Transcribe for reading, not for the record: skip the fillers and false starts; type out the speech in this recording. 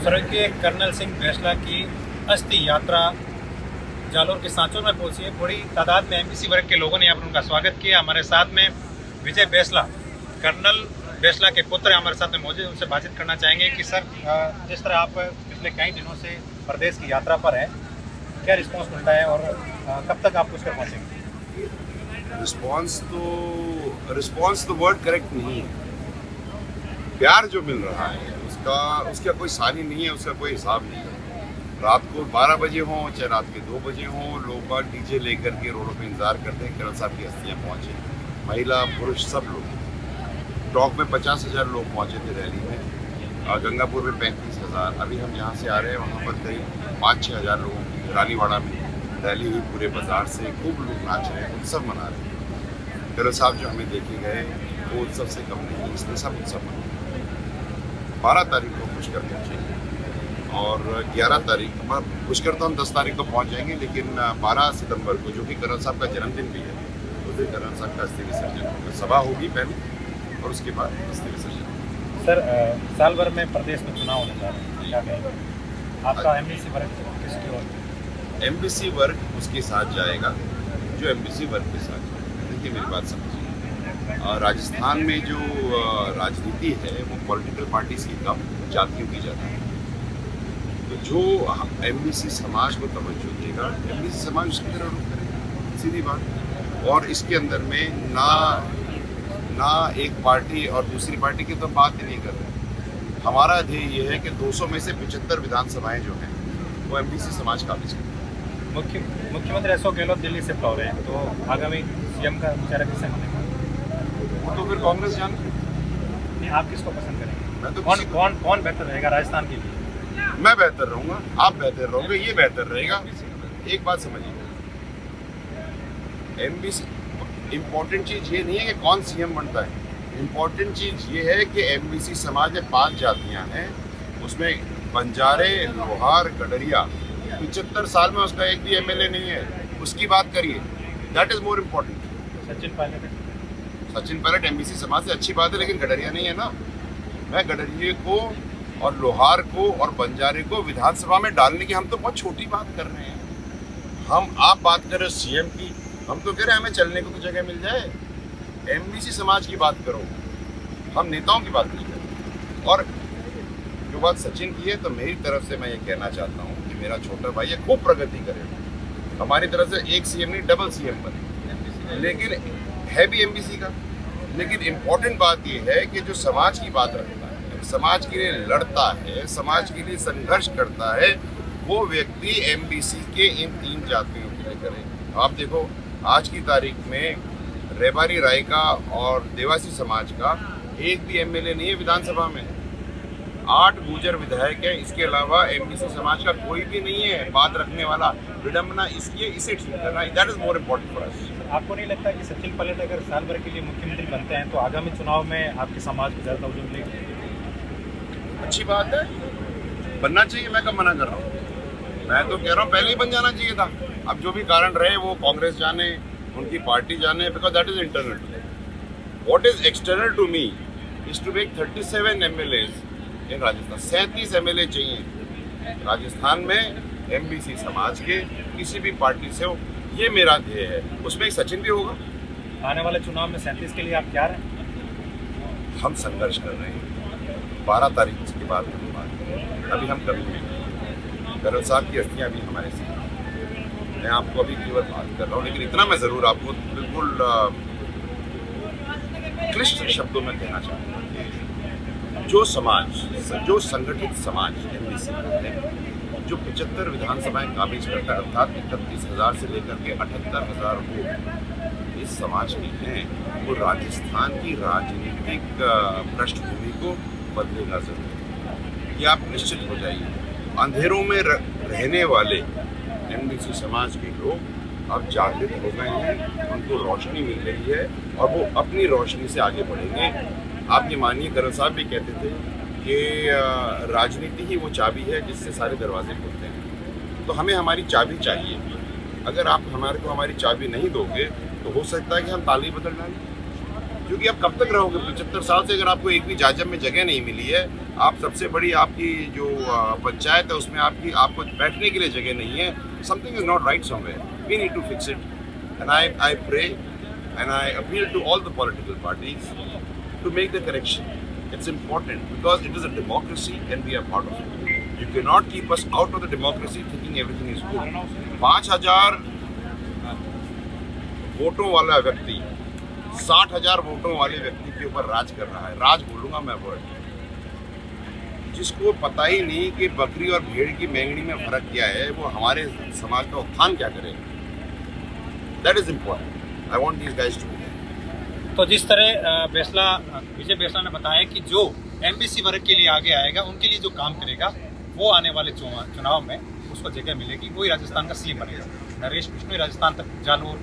स्वर्गीय कर्नल सिंह बैसला की अस्थि यात्रा जालोर के सांचौर में पहुंची है। बड़ी तादाद में एमबीसी वर्ग के लोगों ने यहाँ पर उनका स्वागत किया। हमारे साथ में विजय बैसला, कर्नल बैसला के पुत्र हमारे साथ में मौजूद। उनसे बातचीत करना चाहेंगे कि सर, जिस तरह आप पिछले कई दिनों से प्रदेश की यात्रा पर है, क्या रिस्पॉन्स मिलता है और कब तक आप उस पर पहुँचेंगे? रिस्पॉन्स तो वर्ड करेक्ट नहीं है। प्यार जो मिल रहा है उसका कोई सानी नहीं है, उसका कोई हिसाब नहीं है। रात को 12 बजे हों चाहे रात के 2 बजे हों, लोग बाग डीजे लेकर के रोडों पे इंतजार करते हैं कर्नल साहब की अस्थियाँ पहुँचे। महिला पुरुष सब लोग। टॉक में 50,000 लोग पहुँचे थे रैली में, और गंगापुर में 35,000। अभी हम जहाँ से आ रहे हैं वहाँ पर करीब 5-6 हज़ार लोगों की रानीवाड़ा में रैली हुई। पूरे बाजार से खूब लोग नाच रहे हैं, उत्सव मना रहे हैं। कर्नल साहब जो हमें देखे गए वो उत्सव से कम नहीं, इसलिए सब उत्सव मना। 12 तारीख को पुष्कर पहुँचेंगे और 11 तारीख पुष्कर तो हम 10 तारीख को पहुँच जाएंगे, लेकिन 12 सितंबर को जो कि कर्नल साहब का जन्मदिन भी है, उस दिन कर्नल साहब का अस्थि विसर्जन होगा। सभा होगी पहले और उसके बाद अस्थि विसर्जन। सर, साल भर में प्रदेश में चुनाव होने जा रहे हैं, क्या कहेंगे? आपका एमबीसी वर्ग किसकी ओर? एमबीसी वर्ग उसके साथ जाएगा जो एमबीसी वर्ग के साथ जाएगा। देखिए मेरी बात समझिए, राजस्थान में जो राजनीति है वो पॉलिटिकल पार्टीज की कम, जातियों की ज़्यादा है। तो जो एमबीसी समाज को तवज्जो देगा, एमबीसी समाज उसकी तरह रुख करेगा, सीधी बात। और इसके अंदर में ना एक पार्टी और दूसरी पार्टी की तो बात ही नहीं कर रहे। हमारा ध्येय ये है कि 200 में से 75 विधानसभाएं जो हैं वो एमबीसी समाज काबिज करें। मुख्यमंत्री अशोक गहलोत दिल्ली से लौट रहे हैं, तो आगामी सीएम का विचार किससे बनेगा? वो तो फिर कांग्रेस जान। नहीं, आप किसको पसंद करेंगे? मैं तो कौन बेहतर रहेगा राजस्थान के लिए? मैं बेहतर रहूँगा, आप बेहतर रहोगे, ये बेहतर रहेगा। एक बात समझिए, एमबीसी इम्पोर्टेंट चीज़ ये नहीं है कि कौन सीएम बनता है। इम्पोर्टेंट चीज़ ये है कि एमबीसी समाज में 5 जातियाँ हैं, उसमें बंजारे, लोहार, गडरिया। 75 साल में उसका एक भी एमएलए नहीं है, उसकी बात करिए। That is more important. Sachin Pilot MBC समाज से अच्छी बात है, लेकिन गडरिया नहीं है ना। मैं गडरिये को और लोहार को और बंजारे को विधानसभा में डालने की हम तो बहुत छोटी बात कर रहे हैं। आप बात कर रहे हो सीएम की, हम तो कह रहे हैं हमें चलने को तो जगह मिल जाए। एमबीसी समाज की बात करो, हम नेताओं की बात नहीं कर रहे। और जो बात सचिन की है, तो मेरी तरफ से मैं ये कहना चाहता हूँ कि मेरा छोटा भाई है, खूब प्रगति करे। हमारी तरफ से एक सीएम नहीं, डबल सीएम बने, लेकिन है भी एमबीसी का। लेकिन इम्पोर्टेंट बात यह है कि जो समाज की बात रखता है, समाज के लिए लड़ता है, समाज के लिए संघर्ष करता है, वो व्यक्ति एमबीसी के इन 3 जातियों के लिए करे। आप देखो, आज की तारीख में रेबारी रायका और देवासी समाज का एक भी एमएलए नहीं है विधानसभा में। 8 गुर्जर विधायक हैं, इसके अलावा एमबीसी समाज का कोई भी नहीं है बात रखने वाला। विडम्बना इसलिए इसे ठीक करना, that is more important for us. आपको नहीं लगता कि सचिन पायलट अगर साल भर के लिए मुख्यमंत्री बनते हैं तो आगामी चुनाव में आपके समाज को ज़्यादा तवज्जो मिलेगी? अच्छी बात है, बनना चाहिए। मैं कब मना कर रहा हूँ? मैं तो कह रहा हूँ पहले ही बन जाना चाहिए था। अब जो भी कारण रहे वो कांग्रेस जाने, उनकी पार्टी जाने, because that is internal to them. What is external to me is to make 37 MLAs in Rajasthan. 37 MLA चाहिए राजस्थान में एमबीसी समाज के, किसी भी पार्टी से हो। ये मेरा ध्येय है, उसमें एक सचिन भी होगा। आने वाले चुनाव में 37 के लिए आप क्या रहे? हम संघर्ष कर रहे हैं। 12 तारीख के बाद हम बात करें, अभी हम कभी नहीं। कर्नल साहब की अस्थियाँ भी हमारे साथ। मैं आपको अभी केवल बात कर रहा हूँ, लेकिन इतना मैं ज़रूर आपको बिल्कुल क्लिष्ट शब्दों में कहना चाहूँगा कि जो संगठित समाज एमबीसी है, जो 75 विधानसभाएं काबिज करता है, अर्थात 31,000 से लेकर के 78,000 वोट इस समाज के हैं, वो राजस्थान की राजनीतिक पृष्ठभूमि को बदलेगा जरूर। ये आप निश्चित हो जाइए। अंधेरों में रहने वाले एमबीसी समाज के लोग अब जागृत हो गए हैं, उनको रोशनी मिल रही है और वो अपनी रोशनी से आगे बढ़ेंगे। आप ये मानिए, कर्नल साहब भी कहते थे कि राजनीति ही वो चाबी है जिससे सारे दरवाजे खुलते हैं। तो हमें हमारी चाबी चाहिए। अगर आप हमारे को हमारी चाबी नहीं दोगे तो हो सकता है कि हम ताली बदल डालें। क्योंकि आप कब तक रहोगे? 75 साल से अगर आपको एक भी जाजम में जगह नहीं मिली है, आप सबसे बड़ी आपकी जो पंचायत है उसमें आपको बैठने के लिए जगह नहीं है, something is not right somewhere. We need to fix it. And I pray and I appeal to all the political parties to make the correction. It's important because it is a democracy and we are part of it. You cannot keep us out of the democracy thinking everything is good. 5,000 वोटों वाला व्यक्ति 60,000 वोटों वाले व्यक्ति के ऊपर राज कर रहा है. राज बोलूंगा मैं वर्ड, जिसको पता ही नहीं कि बकरी और भेड़ की मेंगनी में फर्क क्या है, वो हमारे समाज का उत्थान क्या करे. That is important. I want these guys to be there. तो जिस तरह विजय बेसला ने बताया कि जो एमबीसी वर्ग के लिए आगे आएगा उनके लिए जो काम करेगा वो आने वाले चुनाव में उसको जगह मिलेगी, वही राजस्थान का सीएम बनेगा. नरेश बिश्नोई, राजस्थान तक, जालोर.